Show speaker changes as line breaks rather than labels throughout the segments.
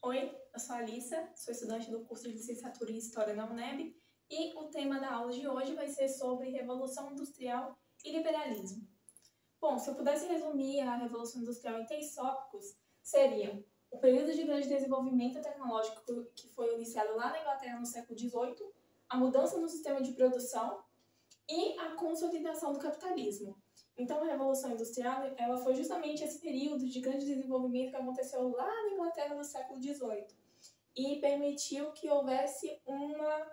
Oi, eu sou a Alissa, sou estudante do curso de Licenciatura em História na UNEB e o tema da aula de hoje vai ser sobre Revolução Industrial e Liberalismo. Bom, se eu pudesse resumir a Revolução Industrial em 3 tópicos, seriam o período de grande desenvolvimento tecnológico que foi iniciado lá na Inglaterra no século XVIII, a mudança no sistema de produção e a consolidação do capitalismo. Então, a Revolução Industrial ela foi justamente esse período de grande desenvolvimento que aconteceu lá na Inglaterra no século XVIII e permitiu que houvesse uma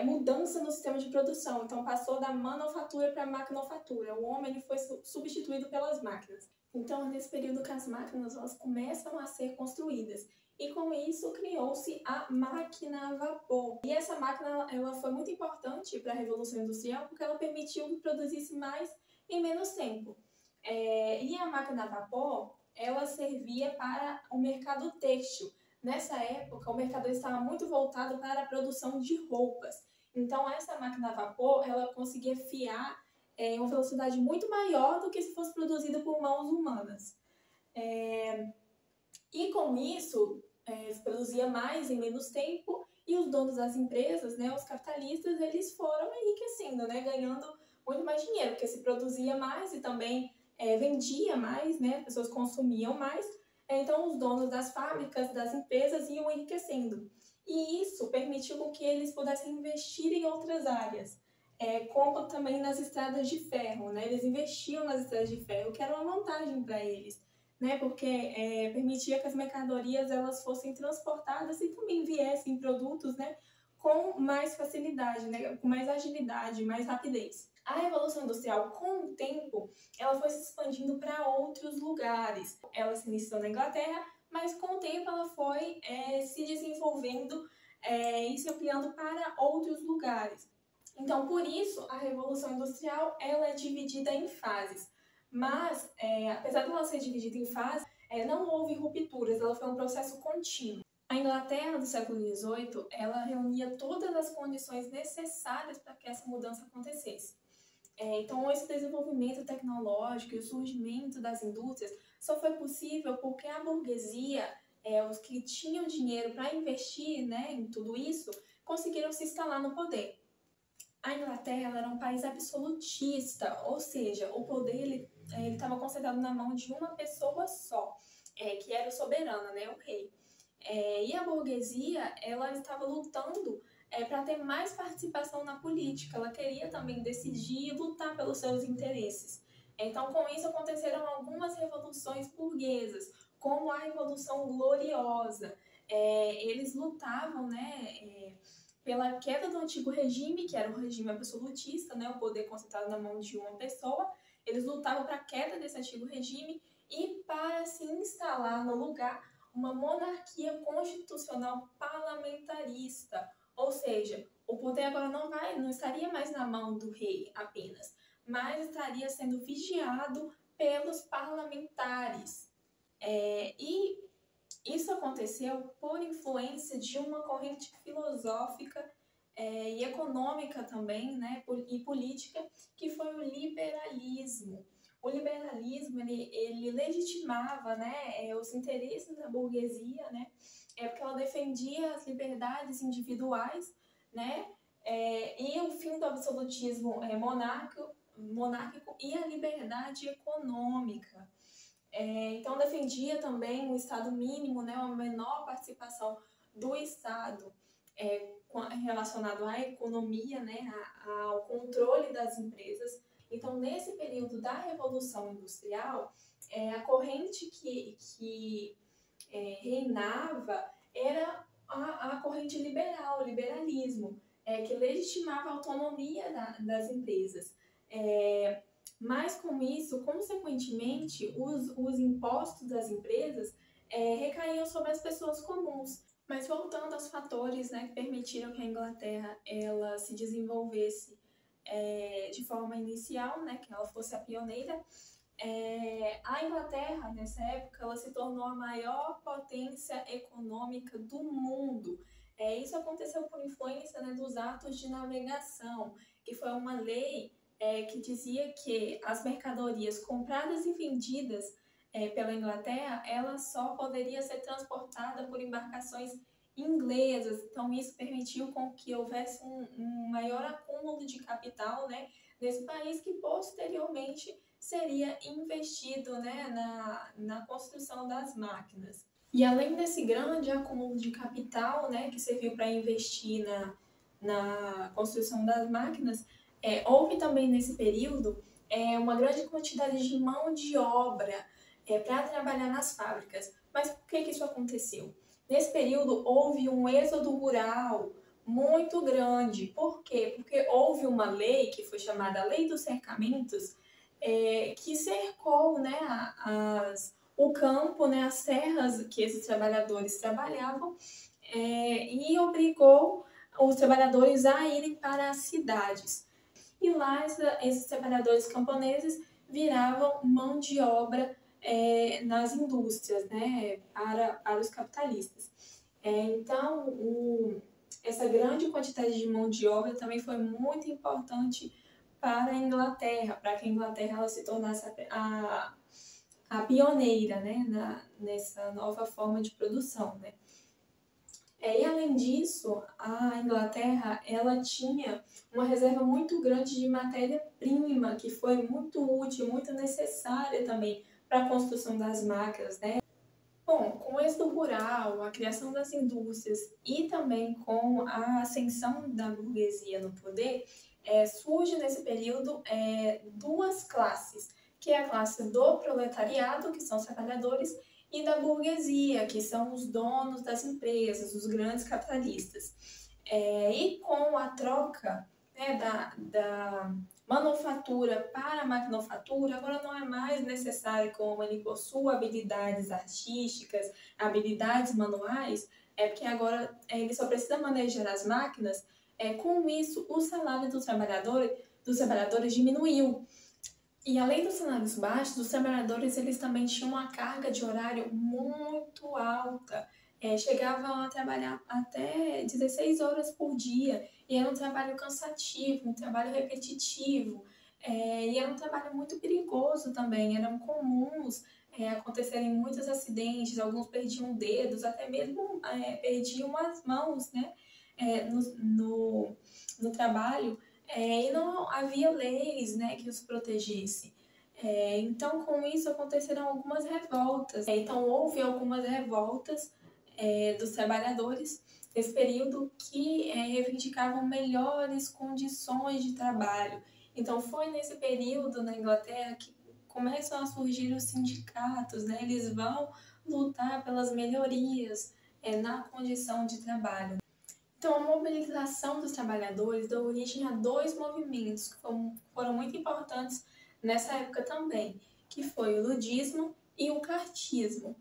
mudança no sistema de produção. Então, passou da manufatura para a maquinofatura. O homem ele foi substituído pelas máquinas. Então, nesse período que as máquinas elas começam a ser construídas. E com isso criou-se a máquina a vapor. E essa máquina ela foi muito importante para a Revolução Industrial porque ela permitiu que produzisse mais em menos tempo. E a máquina a vapor ela servia para o mercado têxtil. Nessa época, o mercado estava muito voltado para a produção de roupas. Então, essa máquina a vapor ela conseguia fiar em uma velocidade muito maior do que se fosse produzida por mãos humanas. E com isso, se produzia mais em menos tempo e os donos das empresas, né, os capitalistas, eles foram enriquecendo, né, ganhando muito mais dinheiro, porque se produzia mais e também vendia mais, né, as pessoas consumiam mais, então os donos das fábricas, das empresas iam enriquecendo. E isso permitiu que eles pudessem investir em outras áreas, como também nas estradas de ferro, né, eles investiam nas estradas de ferro, que era uma vantagem para eles, né, porque permitia que as mercadorias elas fossem transportadas e também viessem produtos, né, com mais facilidade, né, com mais agilidade, mais rapidez. A Revolução Industrial, com o tempo, ela foi se expandindo para outros lugares. Ela se iniciou na Inglaterra, mas com o tempo ela foi se desenvolvendo e se ampliando para outros lugares. Então, por isso, a Revolução Industrial ela é dividida em fases. Mas, apesar de ela ser dividida em fases, não houve rupturas, ela foi um processo contínuo. A Inglaterra do século XVIII, ela reunia todas as condições necessárias para que essa mudança acontecesse. Então, esse desenvolvimento tecnológico e o surgimento das indústrias só foi possível porque a burguesia, os que tinham dinheiro para investir, né, em tudo isso, conseguiram se instalar no poder. A Inglaterra era um país absolutista, ou seja, o poder ele estava concentrado na mão de uma pessoa só, que era o soberano, né, o rei. E a burguesia ela estava lutando para ter mais participação na política, ela queria também decidir e lutar pelos seus interesses. Então, com isso, aconteceram algumas revoluções burguesas, como a Revolução Gloriosa. Eles lutavam, né, pela queda do antigo regime, que era o regime absolutista, né, o poder concentrado na mão de uma pessoa. Eles lutavam para a queda desse antigo regime e para se instalar no lugar uma monarquia constitucional parlamentarista, ou seja, o poder agora não estaria mais na mão do rei apenas, mas estaria sendo vigiado pelos parlamentares. E isso aconteceu por influência de uma corrente filosófica e econômica também, né, e política, que foi o liberalismo. O liberalismo ele legitimava, né, os interesses da burguesia, né, porque ela defendia as liberdades individuais, né, e o fim do absolutismo monárquico e a liberdade econômica. Então defendia também um Estado mínimo, né, uma menor participação do Estado relacionado à economia, né, ao controle das empresas. Então, nesse período da Revolução Industrial, a corrente que reinava era a corrente liberal, o liberalismo, que legitimava a autonomia das empresas. Mas com isso, consequentemente, os impostos das empresas recaíam sobre as pessoas comuns. Mas voltando aos fatores, né, que permitiram que a Inglaterra ela se desenvolvesse de forma inicial, né, que ela fosse a pioneira, a Inglaterra, nessa época, ela se tornou a maior potência econômica do mundo. Isso aconteceu por influência, né, dos atos de navegação, que foi uma lei que dizia que as mercadorias compradas e vendidas pela Inglaterra, ela só poderia ser transportada por embarcações inglesas. Então, isso permitiu com que houvesse um maior acúmulo de capital, né, nesse país, que posteriormente seria investido, né, na construção das máquinas. E além desse grande acúmulo de capital, né, que serviu para investir na construção das máquinas, houve também nesse período uma grande quantidade de mão de obra para trabalhar nas fábricas. Mas por que isso aconteceu? Nesse período houve um êxodo rural muito grande. Por quê? Porque houve uma lei que foi chamada Lei dos Cercamentos, que cercou, né, o campo, né, as terras que esses trabalhadores trabalhavam, e obrigou os trabalhadores a irem para as cidades. E lá esses trabalhadores camponeses viravam mão de obra nas indústrias, né, para os capitalistas. Então, essa grande quantidade de mão de obra também foi muito importante para a Inglaterra, para que a Inglaterra ela se tornasse a pioneira, né, nessa nova forma de produção, né. E além disso, a Inglaterra ela tinha uma reserva muito grande de matéria-prima, que foi muito útil, muito necessária também para a construção das máquinas, né? Bom, com o êxodo rural, a criação das indústrias e também com a ascensão da burguesia no poder, surge nesse período duas classes, que é a classe do proletariado, que são os trabalhadores, e da burguesia, que são os donos das empresas, os grandes capitalistas. E com a troca, né, da manufatura para a maquinofatura, agora não é mais necessário que o homem possua habilidades artísticas, habilidades manuais, porque agora ele só precisa manejar as máquinas. Com isso, o salário dos trabalhadores diminuiu. E além dos salários baixos, os trabalhadores eles também tinham uma carga de horário muito alta. Chegavam a trabalhar até 16 horas por dia. E era um trabalho cansativo, um trabalho repetitivo. E era um trabalho muito perigoso também. Eram comuns acontecerem muitos acidentes, alguns perdiam dedos, até mesmo perdiam as mãos, né? No trabalho. E não havia leis, né, que os protegessem. Então, com isso, aconteceram algumas revoltas. Então, houve algumas revoltas dos trabalhadores nesse período que reivindicavam melhores condições de trabalho. Então, foi nesse período na Inglaterra que começam a surgir os sindicatos, né? Eles vão lutar pelas melhorias na condição de trabalho. Então, a mobilização dos trabalhadores deu origem a dois movimentos que foram muito importantes nessa época também, que foi o ludismo e o cartismo.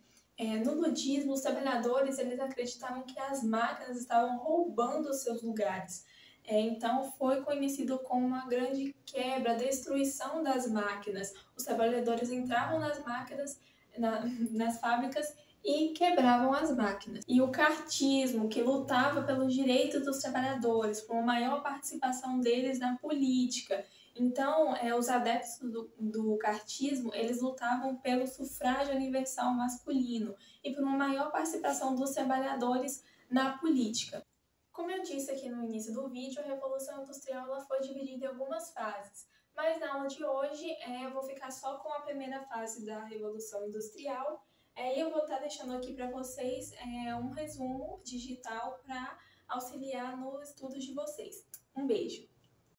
No ludismo, os trabalhadores eles acreditavam que as máquinas estavam roubando os seus lugares. Então, foi conhecido como uma grande quebra, destruição das máquinas. Os trabalhadores entravam nas máquinas, nas fábricas, e quebravam as máquinas. E o cartismo, que lutava pelos direitos dos trabalhadores, por uma maior participação deles na política. Então, os adeptos do cartismo, eles lutavam pelo sufrágio universal masculino e por uma maior participação dos trabalhadores na política. Como eu disse aqui no início do vídeo, a Revolução Industrial ela foi dividida em algumas fases. Mas na aula de hoje eu vou ficar só com a primeira fase da Revolução Industrial. E eu vou estar deixando aqui para vocês um resumo digital para auxiliar nos estudos de vocês. Um beijo!